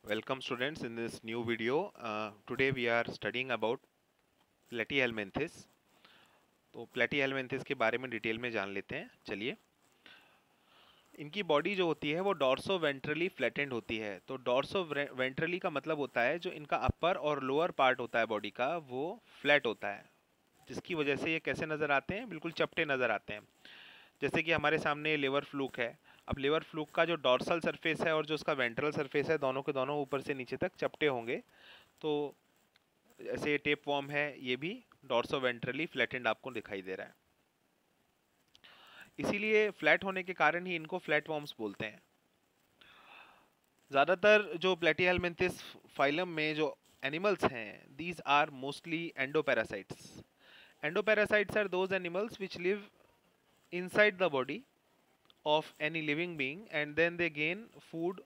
Welcome students in this new video. Today we are studying about platyhelminthes. तो platyhelminthes के बारे में detail में जान लेते हैं। चलिए, इनकी बॉडी जो होती है वो डॉर्सो वेंट्रली फ्लैटेंड होती है। तो डॉर्सो वेंट्रली का मतलब होता है जो इनका अपर और लोअर पार्ट होता है बॉडी का वो फ्लैट होता है, जिसकी वजह से ये कैसे नज़र आते हैं, बिल्कुल चपटे नज़र आते हैं। जैसे कि हमारे सामने लिवर फ्लूक है। अब लिवर फ्लूक का जो डॉर्सल सरफेस है और जो उसका वेंट्रल सरफेस है, दोनों के दोनों ऊपर से नीचे तक चपटे होंगे। तो ऐसे टेप वॉर्म है, ये भी डॉर्सो वेंट्रली फ्लैटेंड आपको दिखाई दे रहा है। इसीलिए फ्लैट होने के कारण ही इनको फ्लैट वॉर्म्स बोलते हैं। ज़्यादातर जो प्लेटीहेलमिन्थिस फाइलम में जो एनिमल्स हैं, these are mostly endoparasites. Endoparasites are those animals which live inside the body of any living being, and then they gain food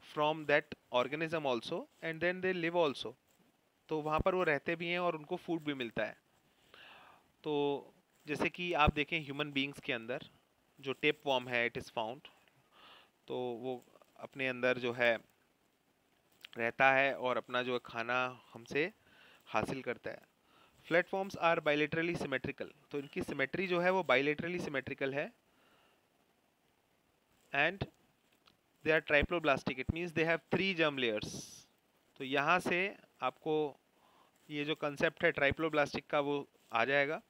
from that organism also, and then they live also. तो वहाँ पर वो रहते भी हैं और उनको food भी मिलता है। तो जैसे कि आप देखें ह्यूमन बींग्स के अंदर जो टेप वॉर्म है, इट इज़ फाउंड, तो वो अपने अंदर जो है रहता है और अपना जो खाना हमसे हासिल करता है। प्लेटफॉर्म्स आर बाइलेटरली सिमेट्रिकल, तो इनकी सिमेट्री जो है वो बाइलेटरली सिमेट्रिकल है। And they are triploblastic, it means they have 3 germ layers. तो यहाँ से आपको ये जो कंसेप्ट है ट्राइप्लोब्लास्टिक का वो आ जाएगा।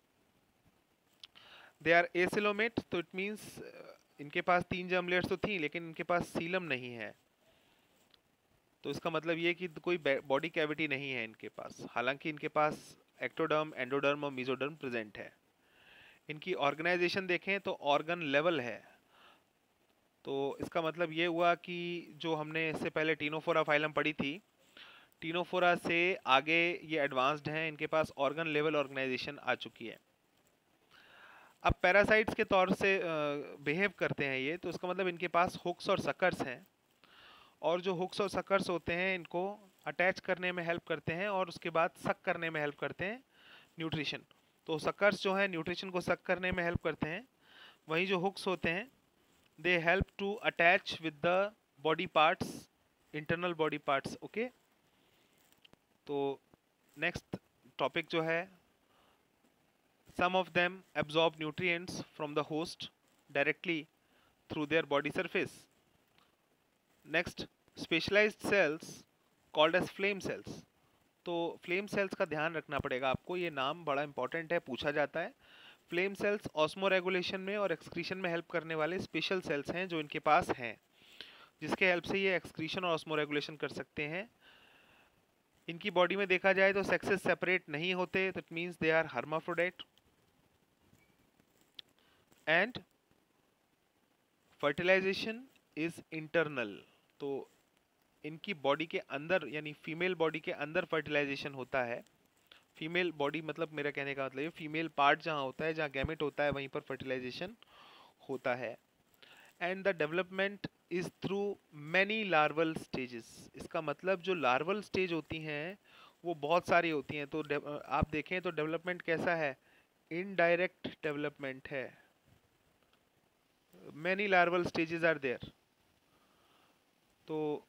दे आर एसिलोमेट, तो इट मीन्स इनके पास 3 जर्म लेयर्स तो थी लेकिन इनके पास सीलम नहीं है। तो इसका मतलब ये कि कोई बॉडी कैविटी नहीं है इनके पास, हालांकि इनके पास एक्टोडर्म, एंडोडर्म और मेसोडर्म प्रेजेंट है। इनकी ऑर्गेनाइजेशन देखें तो ऑर्गन लेवल है। तो इसका मतलब ये हुआ कि जो हमने इससे पहले टीनोफोरा फाइलम पढ़ी थी, टीनोफोरा से आगे ये एडवांस्ड हैं, इनके पास ऑर्गन लेवल ऑर्गेनाइजेशन आ चुकी है। अब पैरासाइट्स के तौर से बिहेव करते हैं ये, तो इसका मतलब इनके पास हुक्स और सकर्स हैं, और जो हुक्स और सकर्स होते हैं इनको अटैच करने में हेल्प करते हैं और उसके बाद सक करने में हेल्प करते हैं न्यूट्रिशन। तो सकर्स जो है न्यूट्रिशन को सक करने में हेल्प करते हैं, वहीं जो हुक्स होते हैं they help to attach with the body parts, internal body parts. Okay, तो नेक्स्ट टॉपिक जो है, some of them absorb nutrients from the host directly through their body surface. Next, specialized cells called as flame cells. तो flame cells का ध्यान रखना पड़ेगा आपको, ये नाम बड़ा इंपॉर्टेंट है, पूछा जाता है। फ्लेम सेल्स ऑस्मो रेगुलेशन में और एक्सक्रीशन में हेल्प करने वाले स्पेशल सेल्स हैं जो इनके पास हैं, जिसके हेल्प से ये एक्सक्रीशन और ऑस्मो रेगुलेशन कर सकते हैं। इनकी बॉडी में देखा जाए तो सेक्सेस सेपरेट नहीं होते, तो it means they are hermaphrodite. And fertilisation is internal, तो इनकी बॉडी के अंदर यानी फीमेल बॉडी के अंदर फर्टिलाइजेशन होता है। फीमेल बॉडी मतलब मेरा कहने का मतलब ये फीमेल पार्ट जहाँ होता है, जहाँ गैमेट होता है, वहीं पर फर्टिलाइजेशन होता है। And the development is through many larval stages, इसका मतलब जो लार्वल स्टेज होती हैं वो बहुत सारी होती हैं। तो आप देखें तो डेवलपमेंट कैसा है, इनडायरेक्ट डेवलपमेंट है। Many larval stages are there. तो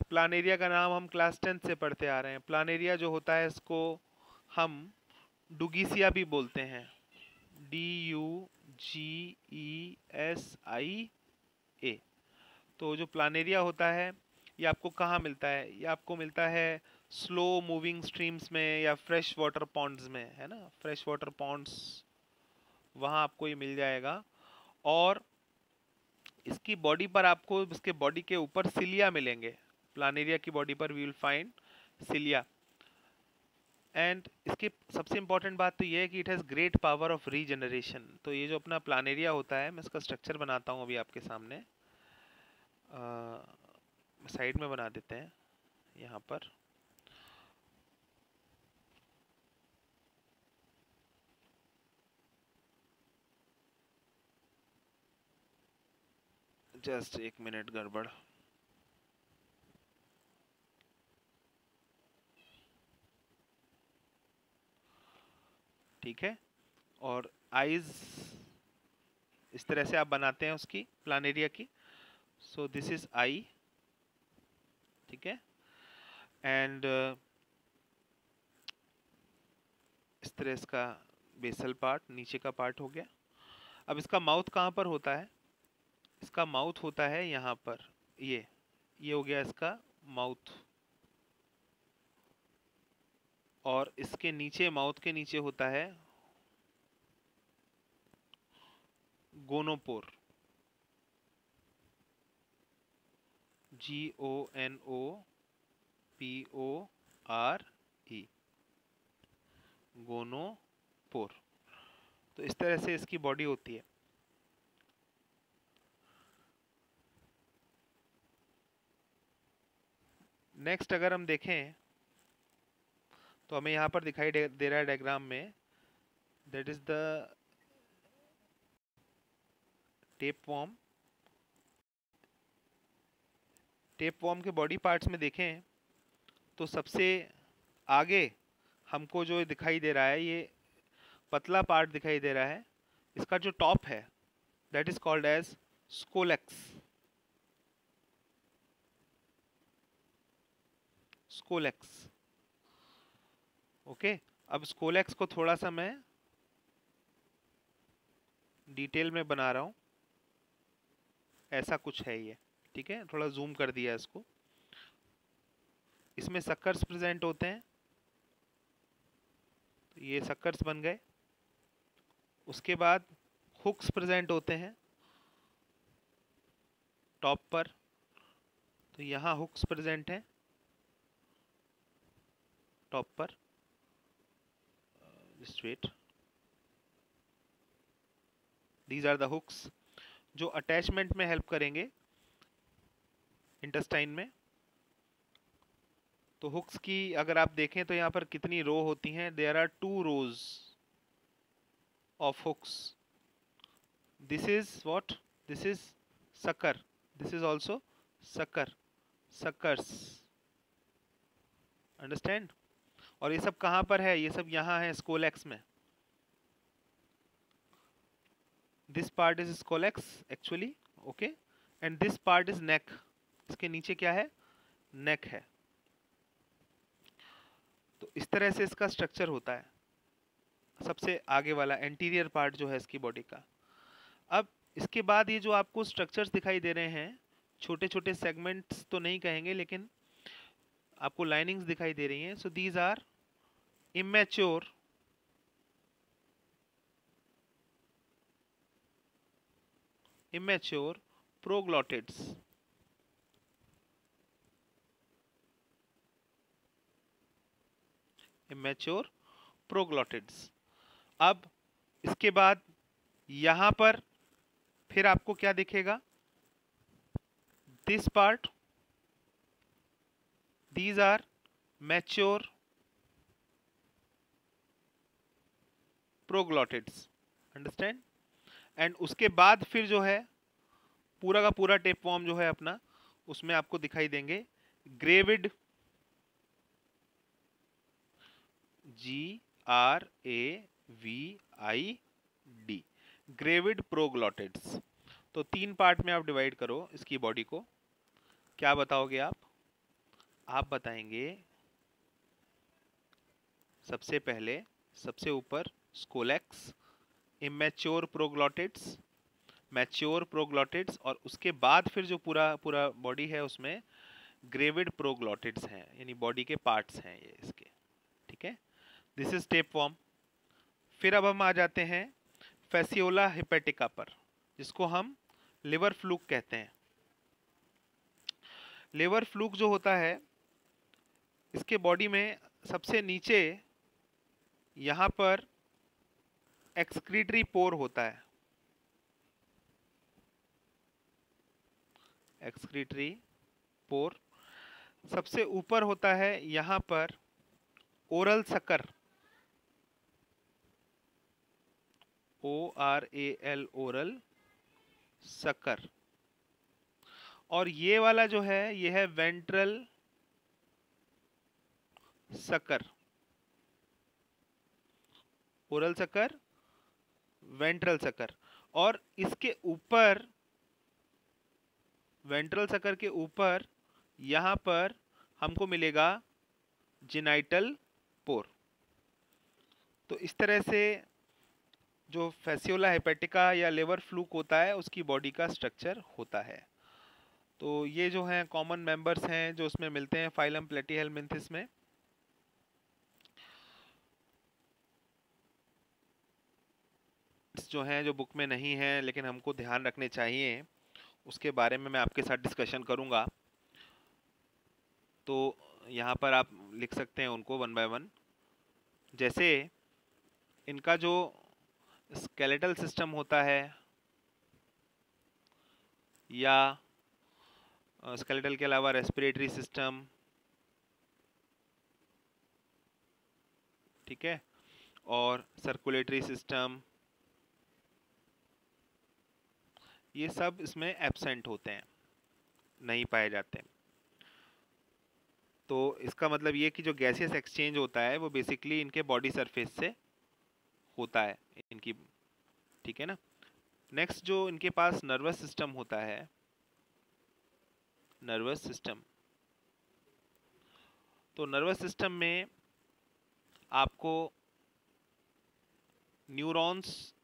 प्लानेरिया का नाम हम क्लास 10 से पढ़ते आ रहे हैं। प्लानेरिया जो होता है इसको हम डुगीसिया भी बोलते हैं, DUGESIA। तो जो प्लानेरिया होता है ये आपको कहाँ मिलता है, ये आपको मिलता है स्लो मूविंग स्ट्रीम्स में या फ्रेश वाटर पॉन्ड्स में, है ना, फ्रेश वाटर पॉन्ड्स, वहाँ आपको ये मिल जाएगा। और इसकी बॉडी पर आपको, इसके बॉडी के ऊपर सिलिया मिलेंगे। प्लानेरिया की बॉडी पर we will find cilia. And इसकी सबसे इंपॉर्टेंट बात तो ये है कि it has great power of regeneration. तो ये जो अपना प्लानेरिया होता है, मैं इसका स्ट्रक्चर बनाता हूँ अभी आपके सामने, साइड में बना देते हैं यहाँ पर। जस्ट एक मिनट, गड़बड़। ठीक है, और आईज इस तरह से आप बनाते हैं उसकी, प्लानेरिया की। सो दिस इज आई, ठीक है। एंड इस तरह इसका बेसल पार्ट, नीचे का पार्ट हो गया। अब इसका माउथ कहाँ पर होता है? इसका माउथ होता है यहाँ पर, ये हो गया इसका माउथ। और इसके नीचे, माउथ के नीचे होता है गोनोपोर, GONOPORE, गोनोपोर। तो इस तरह से इसकी बॉडी होती है। नेक्स्ट अगर हम देखें तो हमें यहाँ पर दिखाई दे रहा है डायग्राम में, that is the tapeworm. Tapeworm के बॉडी पार्ट्स में देखें तो सबसे आगे हमको जो दिखाई दे रहा है, ये पतला पार्ट दिखाई दे रहा है। इसका जो टॉप है that is called as scolex. Scolex, okay. अब स्कोलेक्स को थोड़ा सा मैं डिटेल में बना रहा हूं। ऐसा कुछ है ये, ठीक है, थोड़ा जूम कर दिया इसको। इसमें सक्कर्स प्रेजेंट होते हैं, तो ये सक्कर्स बन गए। उसके बाद हुक्स प्रेजेंट होते हैं टॉप पर, तो यहाँ हुक्स प्रेजेंट हैं टॉप पर। Just wait, these are the hooks जो अटैचमेंट में हेल्प करेंगे इंटेस्टाइन में। तो हुक्स की अगर आप देखें तो यहाँ पर कितनी रो होती हैं? There are 2 rows of hooks. This is what? This is sucker. This is also sucker. Suckers. Understand? और ये सब कहाँ पर है? ये सब यहाँ है स्कोलेक्स में। This part is scolex actually, okay? And this part is neck. इसके नीचे क्या है? neck है। तो इस तरह से इसका स्ट्रक्चर होता है। सबसे आगे वाला एंटीरियर पार्ट जो है इसकी बॉडी का। अब इसके बाद ये जो आपको स्ट्रक्चर्स दिखाई दे रहे हैं, छोटे छोटे सेगमेंट्स तो नहीं कहेंगे, लेकिन आपको लाइनिंग्स दिखाई दे रही हैं। So these are immature proglottids. Immature proglottids. अब इसके बाद यहां पर फिर आपको क्या दिखेगा? This part, these are mature proglottids. Understand? And उसके बाद फिर जो है पूरा का पूरा टेपवर्म जो है अपना, उसमें आपको दिखाई देंगे ग्रेविड, GRAVID, ग्रेविड प्रोग्लॉटिड्स। तो 3 पार्ट में आप डिवाइड करो इसकी बॉडी को। क्या बताओगे आप? आप बताएंगे सबसे पहले, सबसे ऊपर scolex, immature proglottids, mature proglottids, और उसके बाद फिर जो पूरा पूरा बॉडी है उसमें ग्रेविड प्रोग्लॉटिड्स हैं, यानी बॉडी के पार्ट्स हैं ये इसके, ठीक है। This is tapeworm. फिर अब हम आ जाते हैं फैसियोला हिपेटिका पर, जिसको हम लिवर फ्लूक कहते हैं। लिवर फ्लूक जो होता है, इसके बॉडी में सबसे नीचे यहाँ पर एक्सक्रीटरी पोर होता है। एक्सक्रीटरी पोर। सबसे ऊपर होता है यहाँ पर oral sucker, ORAL, oral sucker. और ये वाला जो है ये है ventral sucker. Oral sucker, ventral sucker. और इसके ऊपर, वेंट्रल सकर के ऊपर यहाँ पर हमको मिलेगा जिनाइटल पोर। तो इस तरह से जो फैसियोला हेपेटिका या लिवर फ्लूक होता है उसकी बॉडी का स्ट्रक्चर होता है। तो ये जो हैं कॉमन मेंबर्स हैं जो उसमें मिलते हैं फाइलम प्लेटीहेलमिन्थिस में। जो हैं जो बुक में नहीं हैं लेकिन हमको ध्यान रखने चाहिए, उसके बारे में मैं आपके साथ डिस्कशन करूंगा। तो यहाँ पर आप लिख सकते हैं उनको वन बाय वन। जैसे इनका जो स्केलेटल सिस्टम होता है या स्केलेटल के अलावा रेस्पिरेटरी सिस्टम, ठीक है, और सर्कुलेटरी सिस्टम, ये सब इसमें एब्सेंट होते हैं, नहीं पाए जाते। तो इसका मतलब ये कि जो गैसियस एक्सचेंज होता है वो बेसिकली इनके बॉडी सरफेस से होता है इनकी, ठीक है ना। नेक्स्ट जो इनके पास नर्वस सिस्टम होता है, नर्वस सिस्टम, तो नर्वस सिस्टम में आपको न्यूरॉन्स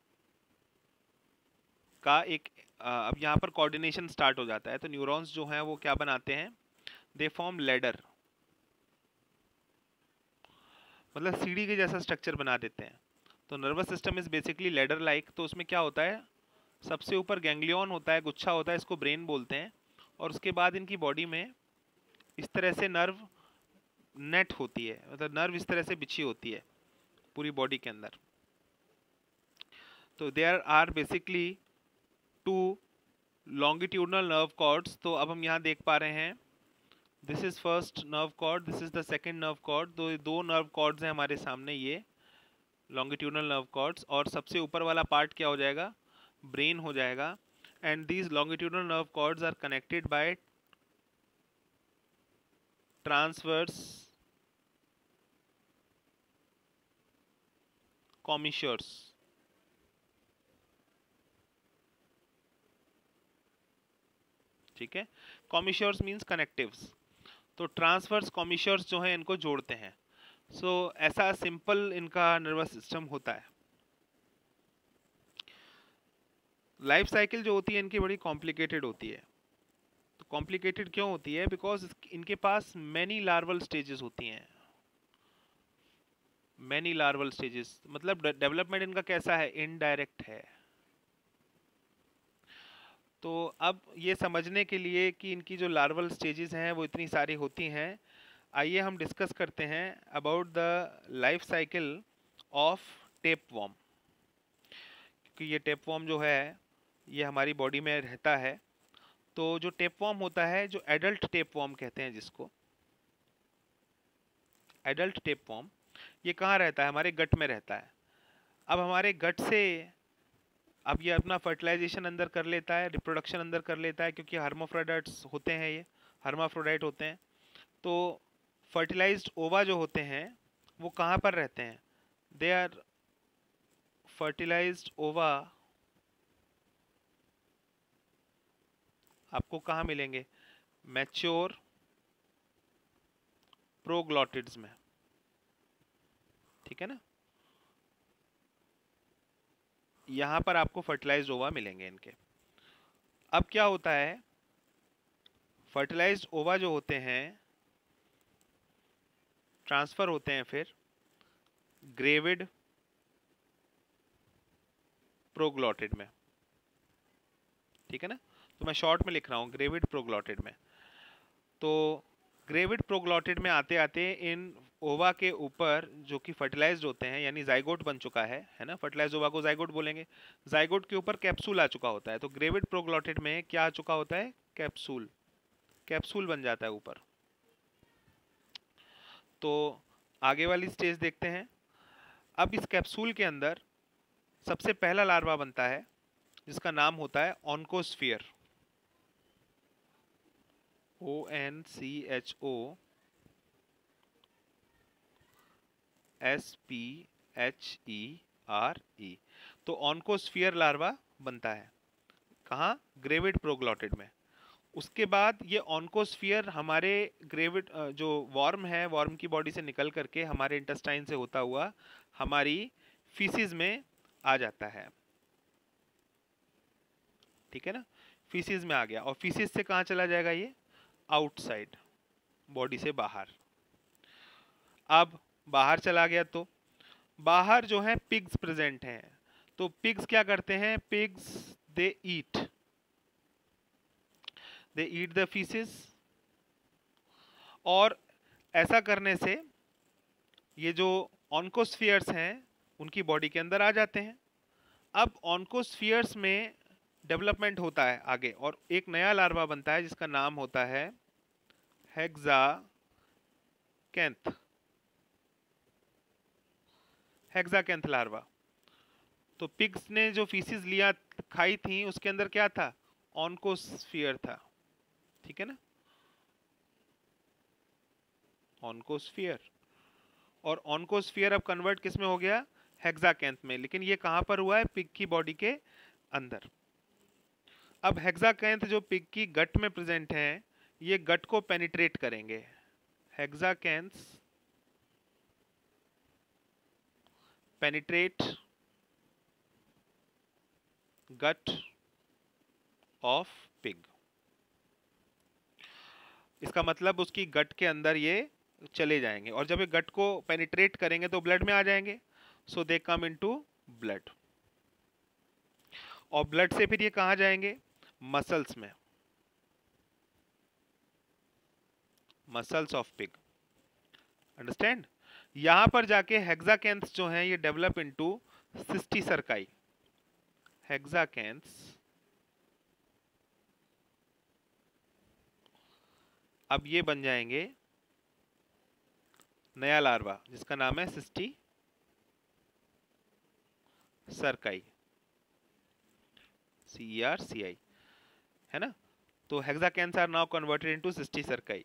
का एक अब यहाँ पर कोऑर्डिनेशन स्टार्ट हो जाता है। तो न्यूरॉन्स जो हैं वो क्या बनाते हैं, दे फॉर्म लैडर, मतलब सीढ़ी के जैसा स्ट्रक्चर बना देते हैं। तो nervous system is basically ladder like. तो उसमें क्या होता है, सबसे ऊपर गैंग्लियन होता है, गुच्छा होता है, इसको ब्रेन बोलते हैं, और उसके बाद इनकी बॉडी में इस तरह से नर्व नेट होती है, मतलब नर्व इस तरह से बिछी होती है पूरी बॉडी के अंदर। तो there are basically two longitudinal nerve cords. तो अब हम यहाँ देख पा रहे हैं, this is first nerve cord, this is the second nerve cord. तो दो नर्व कॉर्ड्स हैं हमारे सामने, ये लॉन्गिट्यूडनल नर्व कॉर्ड्स, और सबसे ऊपर वाला पार्ट क्या हो जाएगा, ब्रेन हो जाएगा। And these longitudinal nerve cords are connected by transverse commissures, ठीक है। Commissures means connectives. तो ट्रांसवर्स कॉमिशर्स जो हैं इनको जोड़ते हैं। सो ऐसा सिंपल इनका नर्वस सिस्टम होता है। लाइफ साइकिल जो होती है इनकी बड़ी कॉम्प्लिकेटेड होती है। तो कॉम्प्लिकेटेड क्यों होती है, बिकॉज इनके पास मैनी लार्वल स्टेजेस होती हैं। मैनी लार्वल स्टेजेस मतलब डेवलपमेंट इनका कैसा है, इनडायरेक्ट है। तो अब ये समझने के लिए कि इनकी जो लार्वल स्टेजेस हैं वो इतनी सारी होती हैं, आइए हम डिस्कस करते हैं about the life cycle of tapeworm. क्योंकि ये टेपवॉर्म जो है ये हमारी बॉडी में रहता है। तो जो टेपवॉर्म होता है, जो एडल्ट टेपवॉर्म कहते हैं जिसको, एडल्ट टेपवॉर्म, ये कहाँ रहता है, हमारे गट में रहता है। अब हमारे गट से अब ये अपना फर्टिलाइजेशन अंदर कर लेता है, रिप्रोडक्शन अंदर कर लेता है, क्योंकि हर्माफ्रोडाइट्स होते हैं, ये हर्माफ्रोडाइट होते हैं। तो फर्टिलाइज्ड ओवा जो होते हैं वो कहाँ पर रहते हैं, दे आर फर्टिलाइज्ड ओवा आपको कहाँ मिलेंगे, मैच्योर प्रोग्लॉटिड्स में, ठीक है ना। यहाँ पर आपको फर्टिलाइज्ड ओवा मिलेंगे इनके। अब क्या होता है, फर्टिलाइज्ड ओवा जो होते हैं ट्रांसफर होते हैं फिर ग्रेविड प्रोग्लॉटिड में, ठीक है ना। तो मैं शॉर्ट में लिख रहा हूँ ग्रेविड प्रोग्लॉटिड में। तो ग्रेविड प्रोग्लॉटिड में आते आते इन ओवा के ऊपर जो कि फर्टिलाइज्ड होते हैं, यानी जाइगोट बन चुका है ना, फर्टिलाइज्ड ओवा को जाइगोट बोलेंगे। जाइगोट के ऊपर कैप्सूल आ चुका होता है। तो ग्रेविड प्रोग्लॉटिड में क्या आ चुका होता है, कैप्सूल, कैप्सूल बन जाता है ऊपर। तो आगे वाली स्टेज देखते हैं। अब इस कैप्सूल के अंदर सबसे पहला लार्वा बनता है जिसका नाम होता है ऑन्कोस्फियर, ONCHOSPHERE। तो ऑन्कोस्फियर लार्वा बनता है कहाँ, ग्रेविड प्रोग्लॉटिड में। उसके बाद ये ऑन्कोस्फियर हमारे जो वॉर्म है, वॉर्म की बॉडी से निकल करके हमारे इंटेस्टाइन से होता हुआ हमारी फीसिस में आ जाता है, ठीक है ना। फीसिस में आ गया और फीसिस से कहाँ चला जाएगा, ये आउटसाइड, बॉडी से बाहर। अब बाहर चला गया तो बाहर जो है पिग्स प्रेजेंट हैं, तो पिग्स क्या करते हैं, pigs they eat the faeces, और ऐसा करने से ये जो ऑन्कोस्फियर्स हैं उनकी बॉडी के अंदर आ जाते हैं। अब ऑन्कोस्फियर्स में डेवलपमेंट होता है आगे और एक नया लार्वा बनता है जिसका नाम होता है हेक्साकैंथ, हेक्साकैंथ लार्वा। तो पिग्स ने जो फीसिस लिया खाई थी उसके अंदर क्या था, ऑन्कोस्फियर था, ठीक है ना, ऑन्कोस्फियर। और ऑन्कोस्फियर अब कन्वर्ट किस में हो गया, हेक्साकैंथ में, लेकिन ये कहां पर हुआ है, पिग की बॉडी के अंदर। अब हेक्साकैंथ जो पिग की गट में प्रेजेंट है, ये गट को पेनिट्रेट करेंगे। हेक्साकैंथ्स पेनिट्रेट गट ऑफ पिग, इसका मतलब उसकी गट के अंदर ये चले जाएंगे और जब ये गट को पेनिट्रेट करेंगे तो ब्लड में आ जाएंगे, सो दे कम इनटू ब्लड। और ब्लड से फिर ये कहां जाएंगे, मसल्स में, मसल्स ऑफ पिग, अंडरस्टैंड। यहां पर जाके हेक्साकैंथ्स जो हैं ये डेवलप इनटू सिस्टीसर्काई, हेक्साकैंथ्स अब ये बन जाएंगे नया लार्वा जिसका नाम है सिस्टी सरकाई, CERCI, है ना। तो hexacanths are now converted into cysticerci.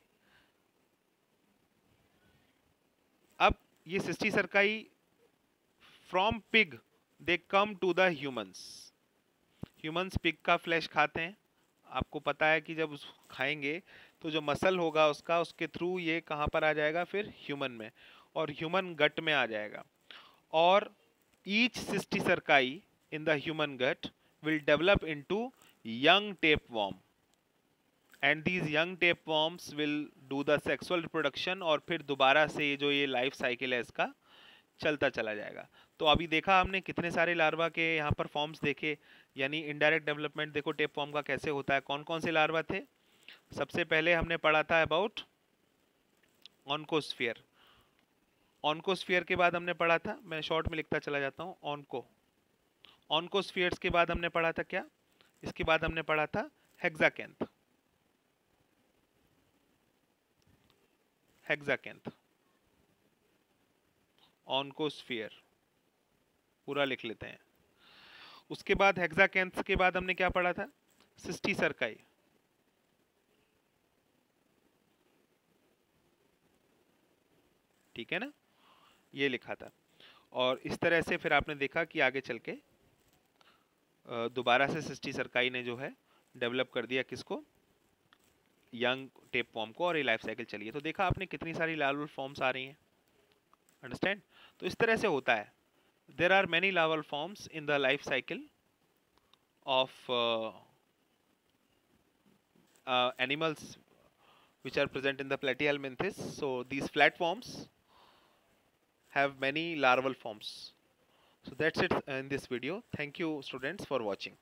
अब ये cysticerci from pig they come to the humans, humans pig का फ्लैश खाते हैं, आपको पता है कि जब खाएंगे तो जो मसल होगा उसका, उसके थ्रू ये कहाँ पर आ जाएगा, फिर ह्यूमन में, और ह्यूमन गट में आ जाएगा। और each cysticerci in the human gut will develop into young tapeworm and these young tapeworms will do the sexual reproduction और फिर दोबारा से जो ये लाइफ साइकिल है इसका चलता चला जाएगा। तो अभी देखा हमने कितने सारे लार्वा के यहाँ पर फॉर्म्स देखे, यानी इनडायरेक्ट डेवलपमेंट देखो टेपवर्म का कैसे होता है। कौन कौन से लार्वा थे, सबसे पहले हमने पढ़ा था अबाउट ऑन्कोस्फियर, ऑन्कोस्फियर के बाद हमने पढ़ा था, मैं शॉर्ट में लिखता चला जाता हूँ, ऑन्कोस्फियर्स के बाद हमने पढ़ा था क्या, इसके बाद हमने पढ़ा था हेक्साकैंथ, हेक्साकैंथ, ऑन्कोस्फियर पूरा लिख लेते हैं। उसके बाद हेक्साकैंथ के बाद हमने क्या पढ़ा था, सिस्टीसर्काई, ठीक है ना, ये लिखा था। और इस तरह से फिर आपने देखा कि आगे चल के दोबारा से सिस्टीसर्काई ने जो है डेवलप कर दिया किसको, यंग टेपवर्म को, और ये लाइफ साइकिल चली है। तो देखा आपने कितनी सारी लार्वल फॉर्म्स आ रही हैं, अंडरस्टैंड। तो इस तरह से होता है, there are many larval forms in the life cycle of animals which are present in the platyhelminthes. So these flatworms have many larval forms. So that's it in this video. Thank you students for watching.